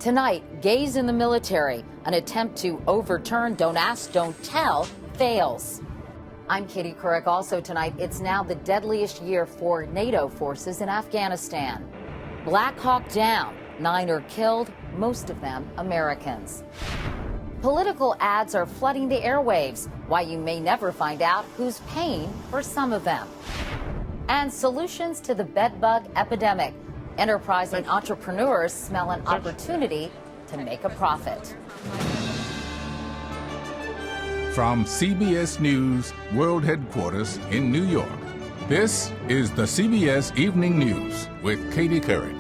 Tonight, gays in the military. An attempt to overturn Don't Ask, Don't Tell fails. I'm Katie Couric. Also tonight, it's now the deadliest year for NATO forces in Afghanistan. Black Hawk down. 9 are killed, most of them Americans. Political ads are flooding the airwaves. Why you may never find out who's paying for some of them. And solutions to the bedbug epidemic. Enterprising entrepreneurs smell an opportunity to make a profit. From CBS News World Headquarters in New York, this is the CBS Evening News with Katie Couric.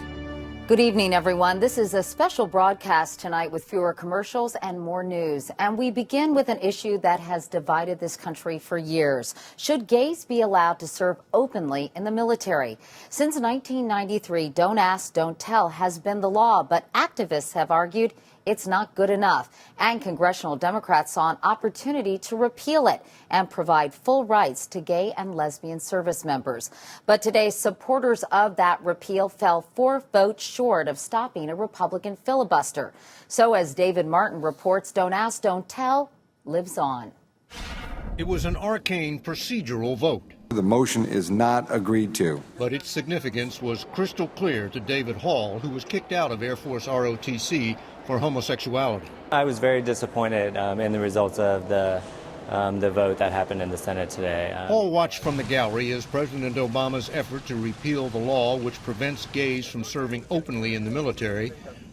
Good evening, everyone. This is a special broadcast tonight with fewer commercials and more news. And we begin with an issue that has divided this country for years. Should gays be allowed to serve openly in the military? Since 1993, Don't Ask, Don't Tell has been the law, but activists have argued it's not good enough. And congressional Democrats saw an opportunity to repeal it and provide full rights to gay and lesbian service members. But today, supporters of that repeal fell 4 votes short of stopping a Republican filibuster. So as David Martin reports, Don't Ask, Don't Tell lives on. It was an arcane procedural vote. The motion is not agreed to. But its significance was crystal clear to David Hall, who was kicked out of Air Force ROTC for homosexuality. I was very disappointed in the results of the vote that happened in the Senate today. Hall watched from the gallery as President Obama's effort to repeal the law which prevents gays from serving openly in the military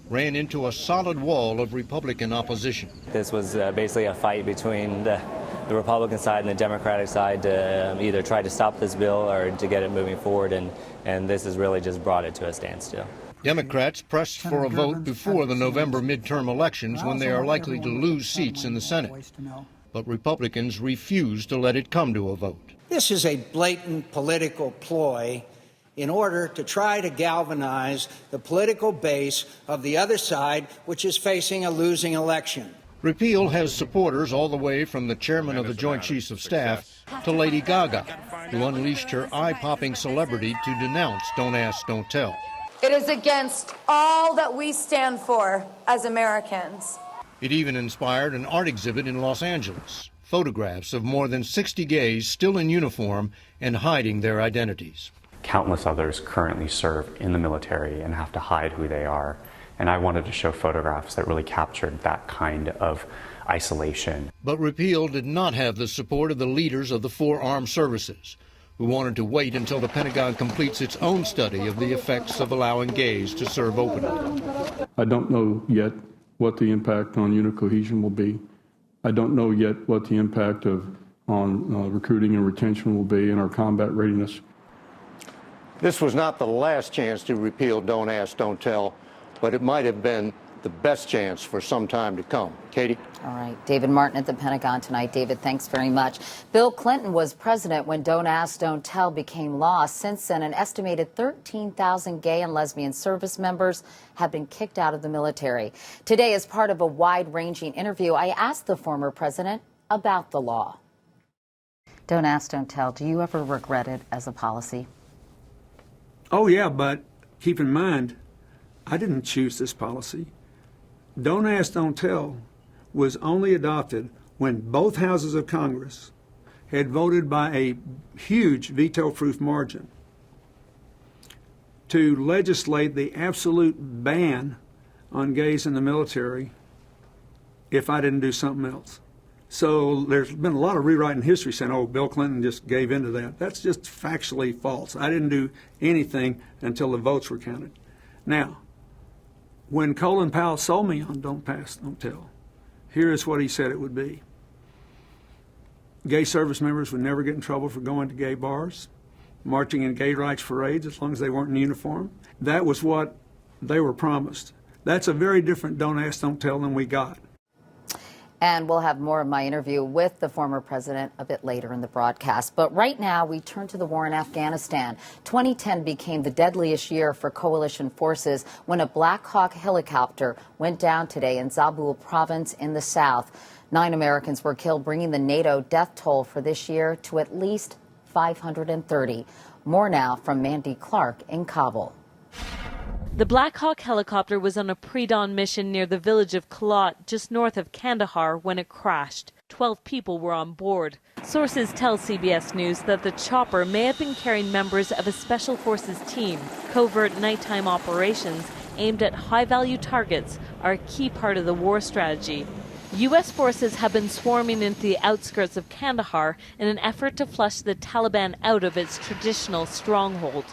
ran into a solid wall of Republican opposition. This was basically a fight between the Republican side and the Democratic side to either try to stop this bill or to get it moving forward, and this has really just brought it to a standstill. Democrats pressed for a vote before the November midterm elections when they are likely to lose seats in the Senate. But Republicans refused to let it come to a vote. This is a blatant political ploy in order to try to galvanize the political base of the other side, which is facing a losing election. Repeal has supporters all the way from the chairman of the Joint Chiefs of Staff to Lady Gaga, who unleashed her eye-popping celebrity to denounce Don't Ask, Don't Tell. It is against all that we stand for as Americans. It even inspired an art exhibit in Los Angeles, photographs of more than 60 gays still in uniform and hiding their identities. Countless others currently serve in the military and have to hide who they are. And I wanted to show photographs that really captured that kind of isolation. But repeal did not have the support of the leaders of the 4 armed services, who wanted to wait until the Pentagon completes its own study of the effects of allowing gays to serve openly. I don't know yet what the impact on unit cohesion will be. I don't know yet what the impact on recruiting and retention will be in our combat readiness. This was not the last chance to repeal Don't Ask, Don't Tell, but it might have been the best chance for some time to come. Katie? All right. David Martin at the Pentagon tonight. David, thanks very much. Bill Clinton was president when Don't Ask, Don't Tell became law. Since then, an estimated 13,000 gay and lesbian service members have been kicked out of the military. Today, as part of a wide-ranging interview, I asked the former president about the law. Don't Ask, Don't Tell. Do you ever regret it as a policy? Oh, yeah, but keep in mind, I didn't choose this policy. Don't Ask, Don't Tell was only adopted when both houses of Congress had voted by a huge veto-proof margin to legislate the absolute ban on gays in the military if I didn't do something else. So there's been a lot of rewriting history saying, oh, Bill Clinton just gave into that. That's just factually false. I didn't do anything until the votes were counted. Now, when Colin Powell sold me on Don't Ask, Don't Tell, here is what he said it would be. Gay service members would never get in trouble for going to gay bars, marching in gay rights parades as long as they weren't in uniform. That was what they were promised. That's a very different Don't Ask, Don't Tell than we got. And we'll have more of my interview with the former president a bit later in the broadcast. But right now, we turn to the war in Afghanistan. 2010 became the deadliest year for coalition forces when a Black Hawk helicopter went down today in Zabul province in the south. 9 Americans were killed, bringing the NATO death toll for this year to at least 530. More now from Mandy Clark in Kabul. The Black Hawk helicopter was on a pre-dawn mission near the village of Kalat, just north of Kandahar, when it crashed. 12 people were on board. Sources tell CBS News that the chopper may have been carrying members of a Special Forces team. Covert nighttime operations aimed at high-value targets are a key part of the war strategy. U.S. forces have been swarming into the outskirts of Kandahar in an effort to flush the Taliban out of its traditional stronghold.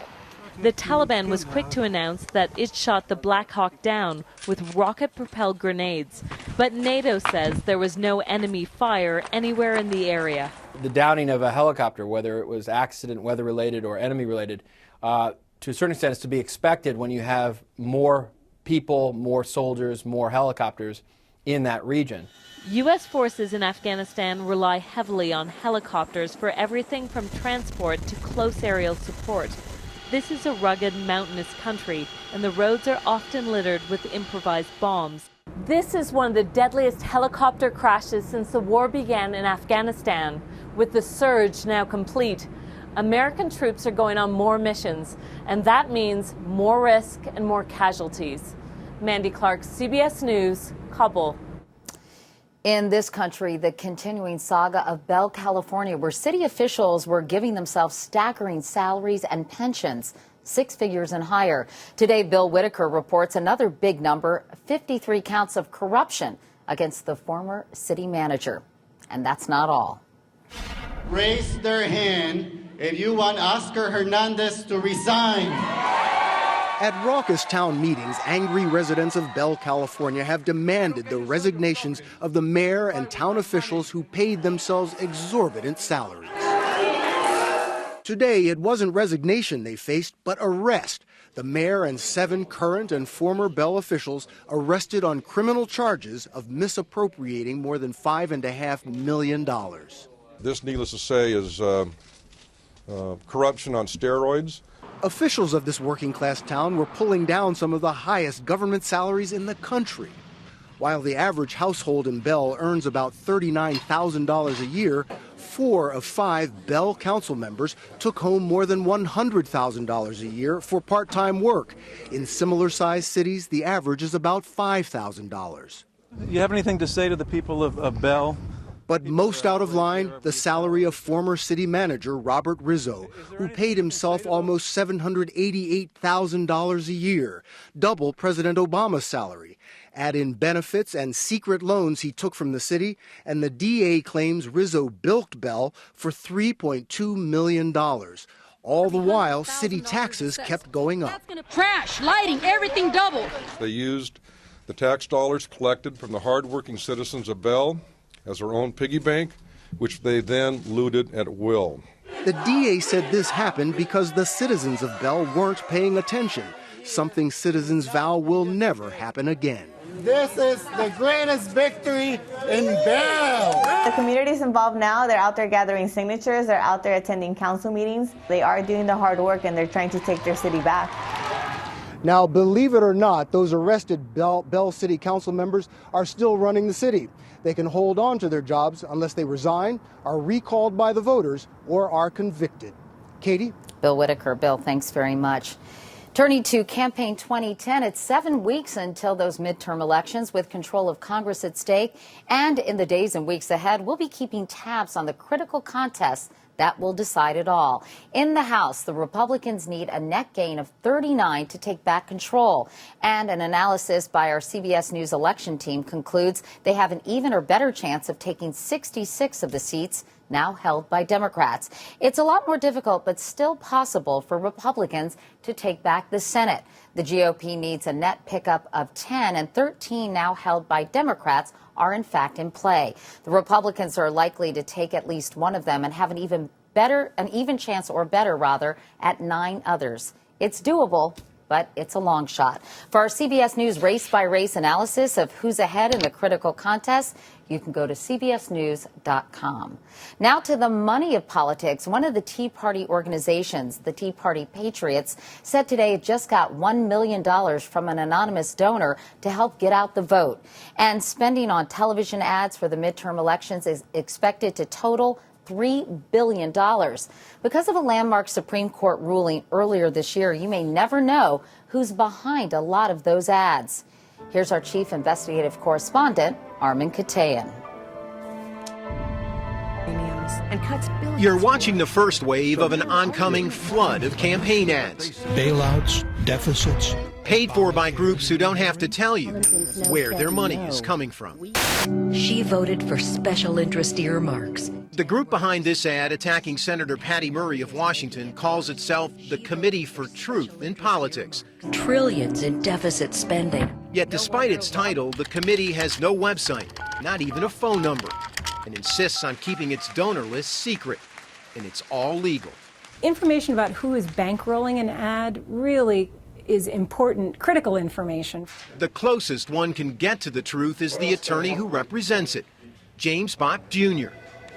The Taliban was quick to announce that it shot the Black Hawk down with rocket-propelled grenades, but NATO says there was no enemy fire anywhere in the area. The downing of a helicopter, whether it was accident, weather-related, or enemy-related, to a certain extent is to be expected when you have more people, more soldiers, more helicopters in that region. U.S. forces in Afghanistan rely heavily on helicopters for everything from transport to close aerial support. This is a rugged, mountainous country, and the roads are often littered with improvised bombs. This is one of the deadliest helicopter crashes since the war began in Afghanistan. With the surge now complete, American troops are going on more missions, and that means more risk and more casualties. Mandy Clark, CBS News, Kabul. In this country, the continuing saga of Bell, California, where city officials were giving themselves staggering salaries and pensions, 6 figures and higher. Today, Bill Whitaker reports another big number, 53 counts of corruption against the former city manager. And that's not all. Raise their hand if you want Oscar Hernandez to resign. At raucous town meetings, angry residents of Bell, California have demanded the resignations of the mayor and town officials who paid themselves exorbitant salaries. Today, it wasn't resignation they faced, but arrest. The mayor and 7 current and former Bell officials arrested on criminal charges of misappropriating more than $5.5 million. This, needless to say, is corruption on steroids. Officials of this working-class town were pulling down some of the highest government salaries in the country. While the average household in Bell earns about $39,000 a year, 4 of 5 Bell council members took home more than $100,000 a year for part-time work. In similar-sized cities, the average is about $5,000. You have anything to say to the people of Bell? But most out of line, the salary of former city manager Robert Rizzo, who paid himself almost $788,000 a year, double President Obama's salary. Add in benefits and secret loans he took from the city, and the DA claims Rizzo bilked Bell for $3.2 million. All the while, city taxes kept going up. Trash, lighting, everything doubled. They used the tax dollars collected from the hardworking citizens of Bell as their own piggy bank, which they then looted at will. The DA said this happened because the citizens of Bell weren't paying attention, something citizens vow will never happen again. This is the greatest victory in Bell. The community's involved now. They're out there gathering signatures. They're out there attending council meetings. They are doing the hard work, and they're trying to take their city back. Now, believe it or not, those arrested Bell City Council members are still running the city. They can hold on to their jobs unless they resign, are recalled by the voters, or are convicted. Katie? Bill Whitaker. Bill, thanks very much. Turning to Campaign 2010, it's 7 weeks until those midterm elections with control of Congress at stake. And in the days and weeks ahead, we'll be keeping tabs on the critical contests that will decide it all. In the House, the Republicans need a net gain of 39 to take back control. And an analysis by our CBS News election team concludes they have an even or better chance of taking 66 of the seats now held by Democrats. It's a lot more difficult, but still possible for Republicans to take back the Senate. The GOP needs a net pickup of 10, and 13 now held by Democrats are in fact in play. The Republicans are likely to take at least one of them and have an even chance or better rather at 9 others. It's doable, but it's a long shot. For our CBS News race-by-race analysis of who's ahead in the critical contest, you can go to cbsnews.com. Now to the money of politics. One of the Tea Party organizations, the Tea Party Patriots, said today it just got $1 million from an anonymous donor to help get out the vote. And spending on television ads for the midterm elections is expected to total $3 billion. Because of a landmark Supreme Court ruling earlier this year, you may never know who's behind a lot of those ads. Here's our chief investigative correspondent, Armin Katayan. You're watching the first wave of an oncoming flood of campaign ads. Bailouts, deficits. Paid for by groups who don't have to tell you where their money is coming from. She voted for special interest earmarks. The group behind this ad attacking Senator Patty Murray of Washington calls itself the Committee for Truth in Politics. Trillions in deficit spending. Yet despite its title, the committee has no website, not even a phone number, and insists on keeping its donor list secret. And it's all legal. Information about who is bankrolling an ad really is important, critical information. The closest one can get to the truth is the attorney who represents it, James Bott Jr.,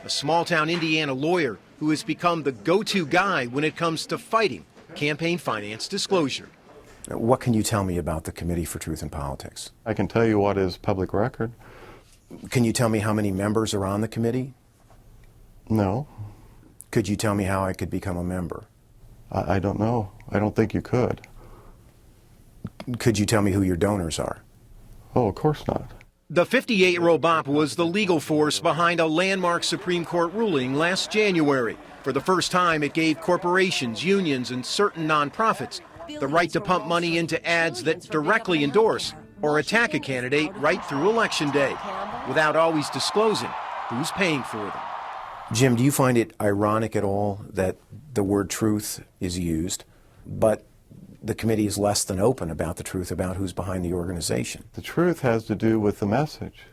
a small-town Indiana lawyer who has become the go-to guy when it comes to fighting campaign finance disclosure. What can you tell me about the Committee for Truth in Politics? I can tell you what is public record. Can you tell me how many members are on the committee? No. Could you tell me how I could become a member? I don't know. I don't think you could. Could you tell me who your donors are? Oh, of course not. The 58-year-old Bopp was the legal force behind a landmark Supreme Court ruling last January. For the first time, it gave corporations, unions, and certain nonprofits the right to pump money into ads that directly endorse or attack a candidate right through Election Day, without always disclosing who's paying for them. Jim, do you find it ironic at all that the word truth is used, but the committee is less than open about the truth about who's behind the organization? The truth has to do with the message.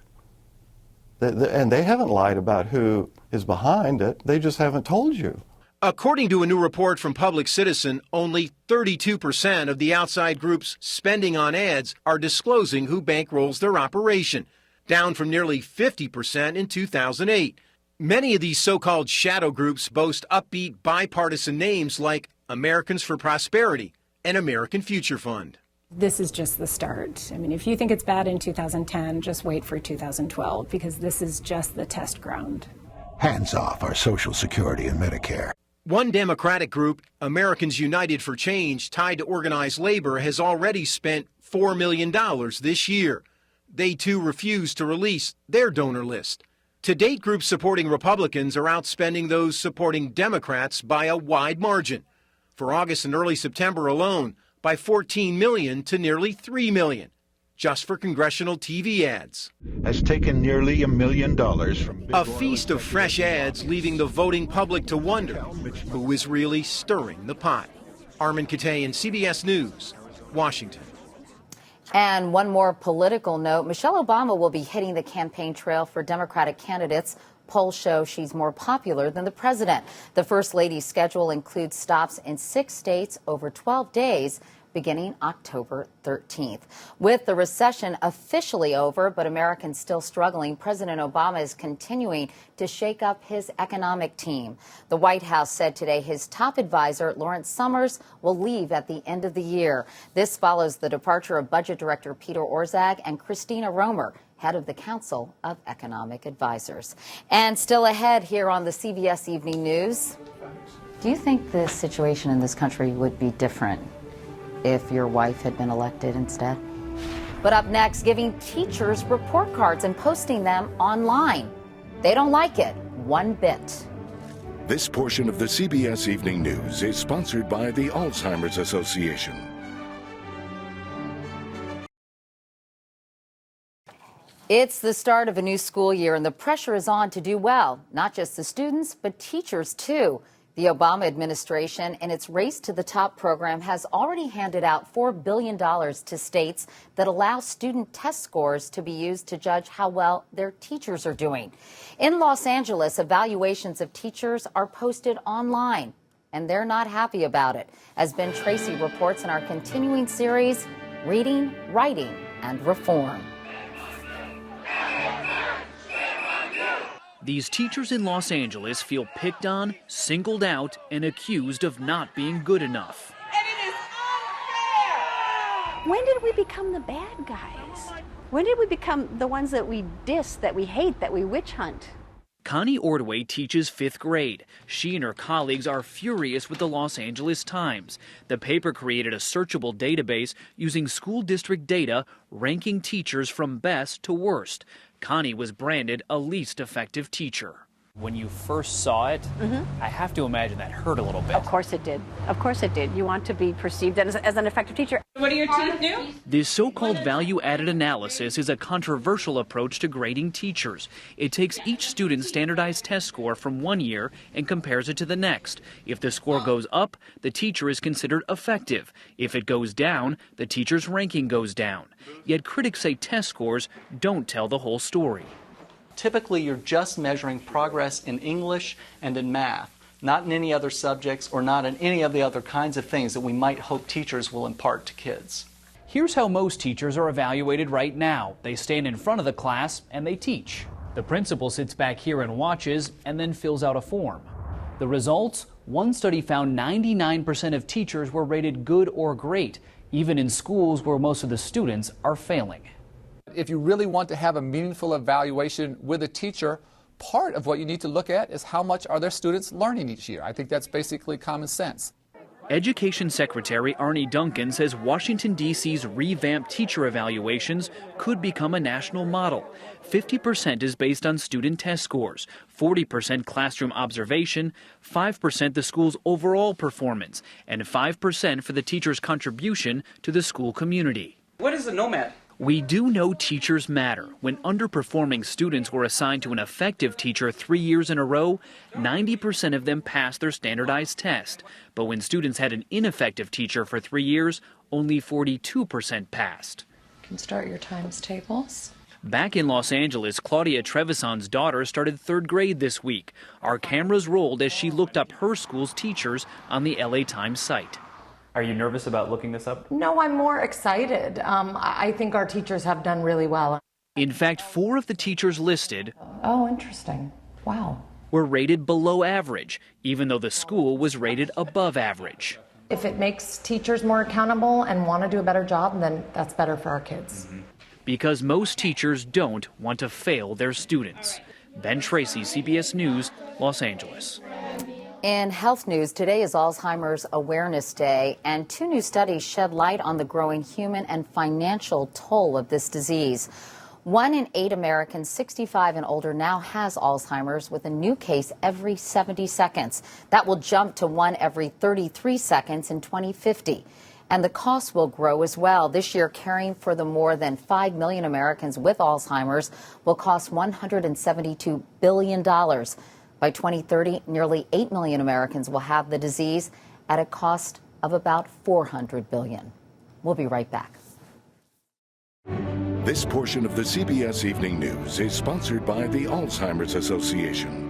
And they haven't lied about who is behind it. They just haven't told you. According to a new report from Public Citizen, only 32% of the outside groups spending on ads are disclosing who bankrolls their operation, down from nearly 50% in 2008. Many of these so-called shadow groups boast upbeat bipartisan names like Americans for Prosperity and American Future Fund. This is just the start. I mean, if you think it's bad in 2010, just wait for 2012, because this is just the test ground. Hands off our Social Security and Medicare. One Democratic group, Americans United for Change, tied to organized labor, has already spent $4 million this year. They too refuse to release their donor list. To date, groups supporting Republicans are outspending those supporting Democrats by a wide margin. For August and early September alone, by $14 million to nearly $3 million, just for congressional TV ads. Has taken nearly $1 million from a feast of fresh ads, leaving the voting public to wonder who is really stirring the pot. Armin Katayan, CBS News, Washington. And one more political note, Michelle Obama will be hitting the campaign trail for Democratic candidates. Polls show she's more popular than the president. The First Lady's schedule includes stops in 6 states over 12 days, beginning October 13th. With the recession officially over, but Americans still struggling, President Obama is continuing to shake up his economic team. The White House said today his top advisor, Lawrence Summers, will leave at the end of the year. This follows the departure of Budget Director Peter Orszag and Christina Romer, head of the Council of Economic Advisors. And still ahead here on the CBS Evening News, do you think the situation in this country would be different if your wife had been elected instead? But up next, giving teachers report cards and posting them online. They don't like it one bit. This portion of the CBS Evening News is sponsored by the Alzheimer's Association. It's the start of a new school year, and the pressure is on to do well. Not just the students, but teachers, too. The Obama administration, in its Race to the Top program, has already handed out $4 billion to states that allow student test scores to be used to judge how well their teachers are doing. In Los Angeles, evaluations of teachers are posted online, and they're not happy about it. As Ben Tracy reports in our continuing series, Reading, Writing, and Reform. These teachers in Los Angeles feel picked on, singled out, and accused of not being good enough. And it is unfair! When did we become the bad guys? When did we become the ones that we diss, that we hate, that we witch hunt? Connie Ordway teaches 5th grade. She and her colleagues are furious with the Los Angeles Times. The paper created a searchable database using school district data, ranking teachers from best to worst. Connie was branded a least effective teacher. When you first saw it, I have to imagine that hurt a little bit. Of course it did. Of course it did. You want to be perceived as an effective teacher. What do your teeth do? This so-called value-added analysis is a controversial approach to grading teachers. It takes each student's standardized test score from one year and compares it to the next. If the score goes up, the teacher is considered effective. If it goes down, the teacher's ranking goes down. Yet critics say test scores don't tell the whole story. Typically, you're just measuring progress in English and in math, not in any other subjects or not in any of the other kinds of things that we might hope teachers will impart to kids. Here's how most teachers are evaluated right now. They stand in front of the class and they teach. The principal sits back here and watches and then fills out a form. The results? One study found 99% of teachers were rated good or great, even in schools where most of the students are failing. If you really want to have a meaningful evaluation with a teacher, part of what you need to look at is how much are their students learning each year. I think that's basically common sense. Education Secretary Arne Duncan says Washington, D.C.'s revamped teacher evaluations could become a national model. 50% is based on student test scores, 40% classroom observation, 5% the school's overall performance, and 5% for the teacher's contribution to the school community. What is a nomad? We do know teachers matter. When underperforming students were assigned to an effective teacher 3 years in a row, 90% of them passed their standardized test. But when students had an ineffective teacher for 3 years, only 42% passed. You can start your times tables. Back in Los Angeles, Claudia Trevison's daughter started 3rd grade this week. Our cameras rolled as she looked up her school's teachers on the LA Times site. Are you nervous about looking this up? No, I'm more excited. I think our teachers have done really well. In fact, 4 of the teachers listed Oh, interesting. Wow. were rated below average, even though the school was rated above average. If it makes teachers more accountable and want to do a better job, then that's better for our kids. Because most teachers don't want to fail their students. Ben Tracy, CBS News, Los Angeles. In health news, today is Alzheimer's Awareness Day, and 2 new studies shed light on the growing human and financial toll of this disease. 1 in 8 Americans 65 and older now has Alzheimer's, with a new case every 70 seconds. That will jump to 1 every 33 seconds in 2050. And the costs will grow as well. This year, caring for the more than 5 million Americans with Alzheimer's will cost $172 billion. By 2030, nearly 8 million Americans will have the disease at a cost of about $400 billion. We'll be right back. This portion of the CBS Evening News is sponsored by the Alzheimer's Association.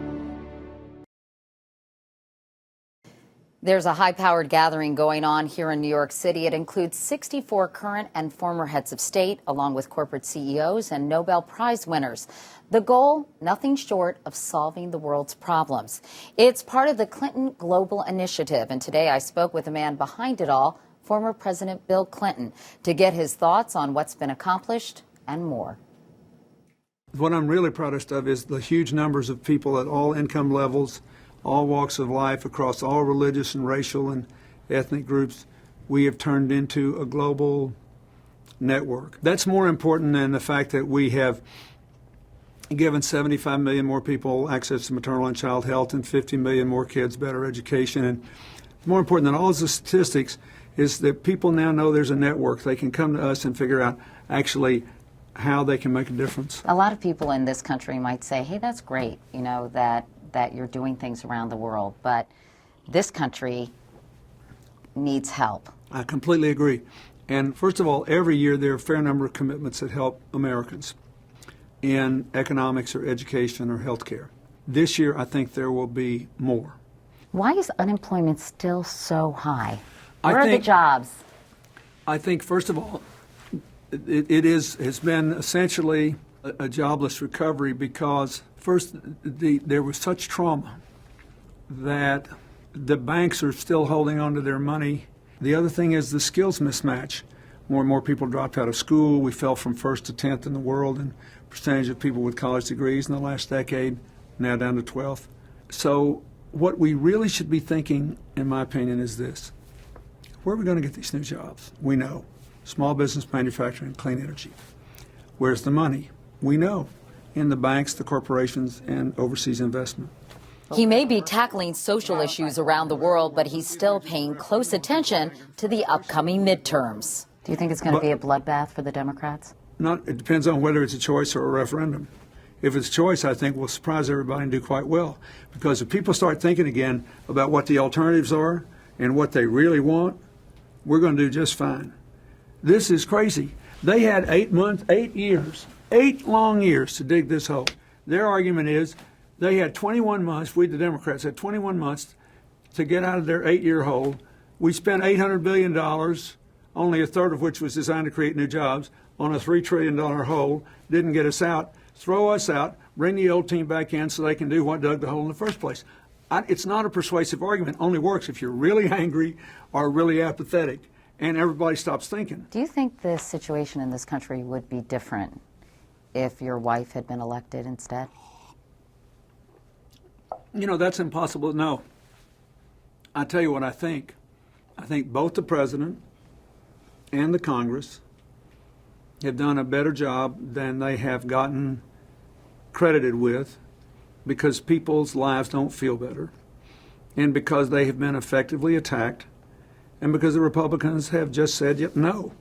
There's a high-powered gathering going on here in New York City. It includes 64 current and former heads of state, along with corporate CEOs and Nobel Prize winners. The goal, nothing short of solving the world's problems. It's part of the Clinton Global Initiative, and today I spoke with the man behind it all, former President Bill Clinton, to get his thoughts on what's been accomplished and more. What I'm really proudest of is the huge numbers of people at all income levels, all walks of life, across all religious and racial and ethnic groups. We have turned into a global network. That's more important than the fact that we have given 75 million more people access to maternal and child health and 50 million more kids better education. And more important than all of the statistics is that people now know there's a network. They can come to us and figure out actually how they can make a difference. A lot of people in this country might say, hey, that's great, you know, that you're doing things around the world, but this country needs help. I completely agree. And first of all, every year there are a fair number of commitments that help Americans in economics or education or health care. This year, I think there will be more. Why is unemployment still so high? Where are the jobs? I think, first of all, it has been essentially a jobless recovery because, first, there was such trauma that the banks are still holding on to their money. The other thing is the skills mismatch. More and more people dropped out of school. We fell from 1st to 10th in the world in percentage of people with college degrees in the last decade. now down to 12th. So what we really should be thinking, in my opinion, is this. Where are we going to get these new jobs? We know. Small business, manufacturing, clean energy. Where's the money? We know. In the banks, the corporations, and overseas investment. He may be tackling social issues around the world, but he's still paying close attention to the upcoming midterms. Do you think it's going to be a bloodbath for the Democrats? It depends on whether it's a choice or a referendum. If it's a choice, I think we'll surprise everybody and do quite well. Because if people start thinking again about what the alternatives are and what they really want, we're going to do just fine. This is crazy. They had 8 long years to dig this hole. Their argument is they had 21 months, we the Democrats had 21 months to get out of their 8-year hole. We spent $800 billion, only a third of which was designed to create new jobs, on a $3 trillion hole, didn't get us out. Throw us out, bring the old team back in so they can do what dug the hole in the first place. It's not a persuasive argument. Only works if you're really angry or really apathetic and everybody stops thinking. Do you think the situation in this country would be different if your wife had been elected instead? You know, that's impossible to know. I tell you what I think. I think both the president and the Congress have done a better job than they have gotten credited with, because people's lives don't feel better, and because they have been effectively attacked, and because the Republicans have just said no.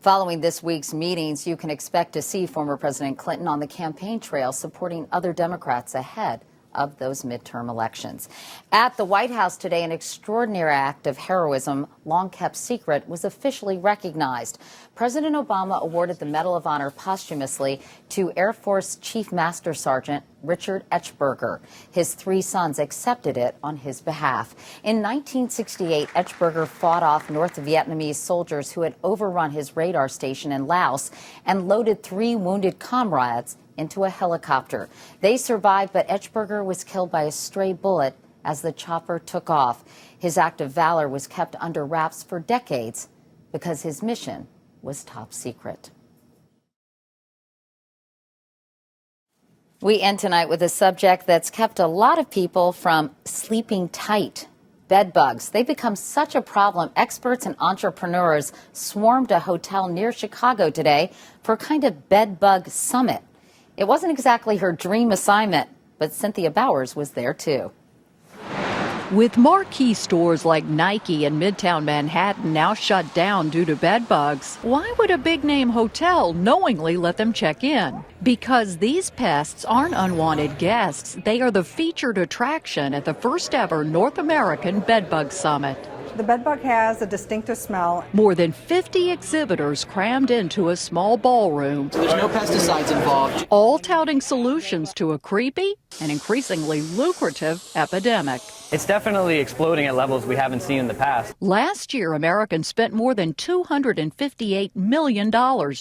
Following this week's meetings, you can expect to see former President Clinton on the campaign trail supporting other Democrats ahead of those midterm elections. At the White House today, an extraordinary act of heroism, long kept secret, was officially recognized. President Obama awarded the Medal of Honor posthumously to Air Force Chief Master Sergeant Richard Etchberger. His 3 sons accepted it on his behalf. In 1968, Etchberger fought off North Vietnamese soldiers who had overrun his radar station in Laos and loaded 3 wounded comrades into a helicopter. They survived, but Etchberger was killed by a stray bullet as the chopper took off. His act of valor was kept under wraps for decades because his mission was top secret. We end tonight with a subject that's kept a lot of people from sleeping tight. Bed bugs. They've become such a problem. Experts and entrepreneurs swarmed a hotel near Chicago today for a kind of bed bug summit. It wasn't exactly her dream assignment, but Cynthia Bowers was there too. With marquee stores like Nike in Midtown Manhattan now shut down due to bed bugs, why would a big-name hotel knowingly let them check in? Because these pests aren't unwanted guests. They are the featured attraction at the first-ever North American Bedbug Summit. The bedbug has a distinctive smell. More than 50 exhibitors crammed into a small ballroom. So there's no pesticides involved. All touting solutions to a creepy and increasingly lucrative epidemic. It's definitely exploding at levels we haven't seen in the past. Last year, Americans spent more than $258 million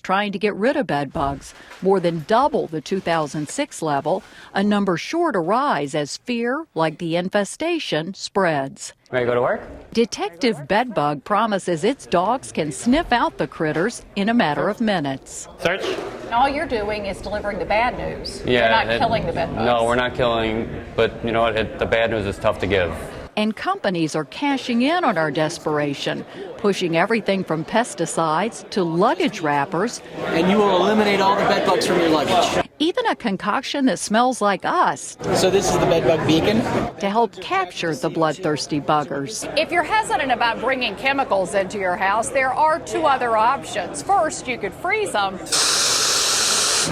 trying to get rid of bed bugs, more than double the 2006 level, a number sure to rise as fear, like the infestation, spreads. Ready to go to work? Detective Bedbug promises its dogs can sniff out the critters in a matter of minutes. Search. All you're doing is delivering the bad news. Yeah, you're not killing the bed bugs. No, we're not killing, but you know what? The bad news is tough to give. And companies are cashing in on our desperation, pushing everything from pesticides to luggage wrappers. And you will eliminate all the bed bugs from your luggage. Even a concoction that smells like us. So this is the bedbug beacon? To help capture the bloodthirsty buggers. If you're hesitant about bringing chemicals into your house, there are 2 other options. First, you could freeze them,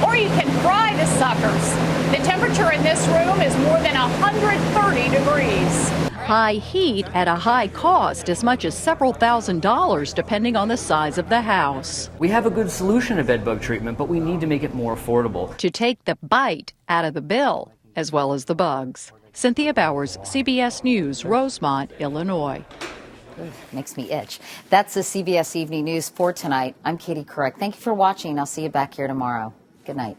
or you can fry the suckers. The temperature in this room is more than 130 degrees. High heat at a high cost, as much as several $1,000s depending on the size of the house. We have a good solution to bedbug treatment, but we need to make it more affordable. To take the bite out of the bill, as well as the bugs. Cynthia Bowers, CBS News, Rosemont, Illinois. Makes me itch. That's the CBS Evening News for tonight. I'm Katie Couric. Thank you for watching. I'll see you back here tomorrow. Good night.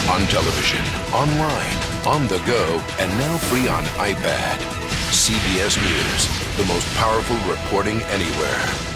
On television, online, on the go, and now free on iPad. CBS News, the most powerful reporting anywhere.